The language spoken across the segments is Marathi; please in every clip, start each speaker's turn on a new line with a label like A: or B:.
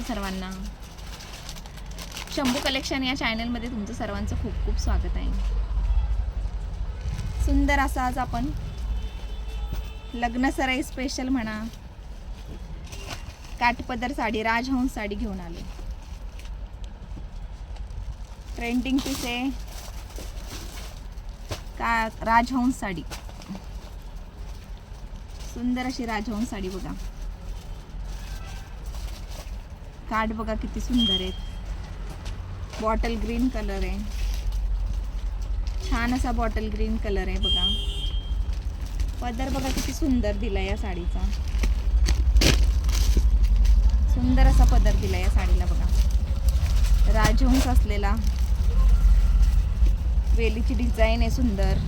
A: सर्वांना. शंभू कलेक्शन या चॅनलमध्ये तुमचं सर्वांचं खूप खूप स्वागत आहे. सुंदर असा आज आपण लग्न सराई स्पेशल म्हणा काठपदर साडी, राजहंस साडी घेऊन आले. ट्रेंडिंग पीस आहे का राजहंस साडी. सुंदर अशी राजहंस साडी बघा. काठ बघा किती सुंदर आहेत. बॉटल ग्रीन कलर आहे. छान असा बॉटल ग्रीन कलर आहे बघा. पदर बघा किती सुंदर दिला या साडीचा. सुंदर असा पदर दिला या साडीला बघा. राजहंस असलेला वेलीची डिझाईन आहे सुंदर.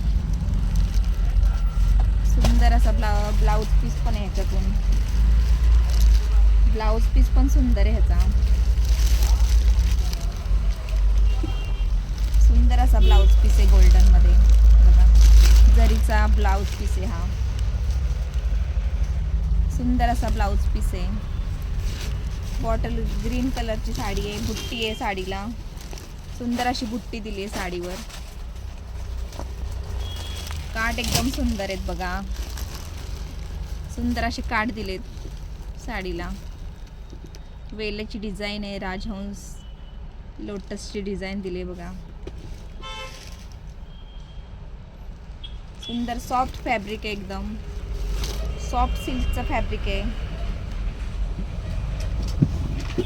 A: सुंदर असा ब्लाउज पीस पण आहे ह्याच्यातून. ब्लाउज पीस पण सुंदर आहे ह्याचा. सुंदर असा ब्लाउज पीस आहे गोल्डन मध्ये बघा. जरीचा ब्लाउज पीस आहे हा. सुंदर असा ब्लाउज पीस आहे. बॉटल ग्रीन कलरची साडी आहे. बुट्टी आहे साडीला. सुंदर अशी बुट्टी दिली आहे साडीवर. काठ एकदम सुंदर आहेत बघा. सुंदर असे काठ दिलेत साडीला. वेलाची डिझाईन आहे. राजहंस लोटसची डिझाईन दिली बघा. सुंदर सॉफ्ट फॅब्रिक आहे. एकदम सॉफ्ट सिल्कचं फॅब्रिक आहे.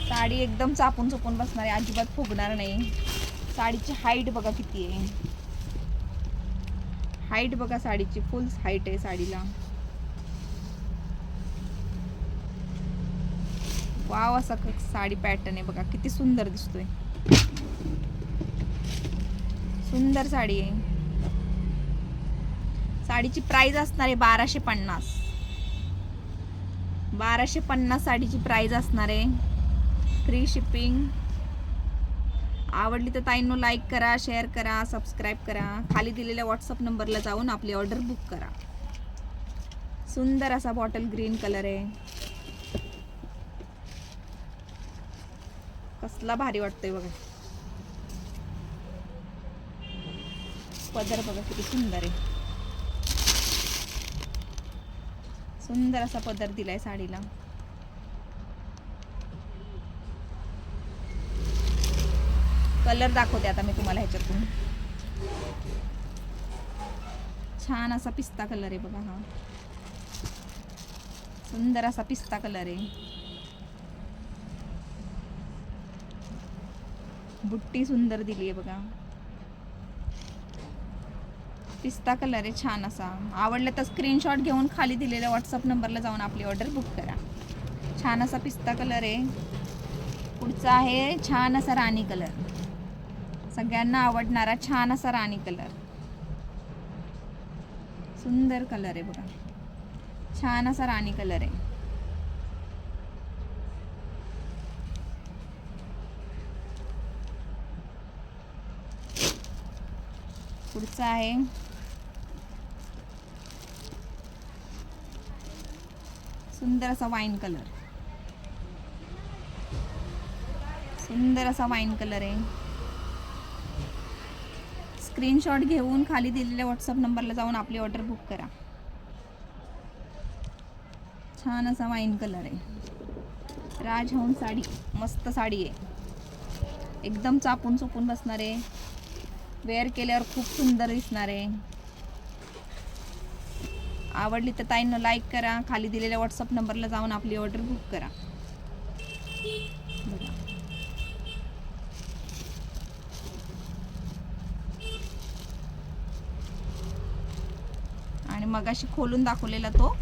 A: साडी एकदम चापून चुपून बसणार आहे. अजिबात फुगणार नाही. साडीची हाईट बघा किती आहे. हाईट बघा साडीची फुल हाईट आहे साडीला. वाव असा साडी पॅटर्न आहे बघा. किती सुंदर दिसतोय. सुंदर साडी आहे. साडीची प्राइस असणार आहे 1250. 1250 साडीची प्राइस असणार आहे. Free shipping. आवडली तर ताईंनो लाईक करा, शेअर करा, सबस्क्राईब करा. खाली दिलेल्या व्हॉट्सअप नंबरला जाऊन आपली ऑर्डर बुक करा. सुंदर असा बॉटल ग्रीन कलर आहे. कसला भारी वाटतोय बघा. पदर बघा किती सुंदर आहे. सुंदर असा पदर दिलाय साडीला. कलर दाखवते आता मी तुम्हाला ह्याच्यातून. छान असा पिस्ता कलर आहे बघा हा. सुंदर असा पिस्ता कलर आहे. बुट्टी सुंदर दिली आहे बघा. पिस्ता कलर आहे छान असा. आवडलं तर स्क्रीनशॉट घेऊन खाली दिलेल्या व्हॉट्सअप नंबरला जाऊन आपली ऑर्डर बुक करा. छान असा पिस्ता कलर आहे. पुढचा आहे छान असा राणी कलर. सगळ्यांना आवडणारा छान असा राणी कलर. सुंदर कलर आहे बघा. छान असा राणी कलर आहे. पुढचा आहे सुंदर असा वाईन कलर. सुंदर असा वाईन कलर आहे. स्क्रीनशॉट घेऊन खाली दिलेल्या व्हॉट्सअप नंबरला जाऊन आपली ऑर्डर बुक करा. छान असा वाईन कलर आहे. राजहंस साडी मस्त साडी आहे. एकदम चापून चुपून बसणार आहे. वेअर केल्यावर खूप सुंदर दिसणार आहे. आवडली तर ताईंनो लाईक करा. खाली दिलेल्या व्हॉट्सअप नंबरला जाऊन आपली ऑर्डर बुक करा. आणि मगाशी खोलून दाखवलेला तो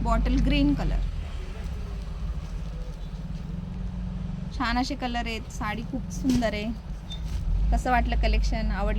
A: बॉटल ग्रीन कलर. छान असे कलर आहेत. साडी खूप सुंदर आहे. कसं वाटलं कलेक्शन? आवडलं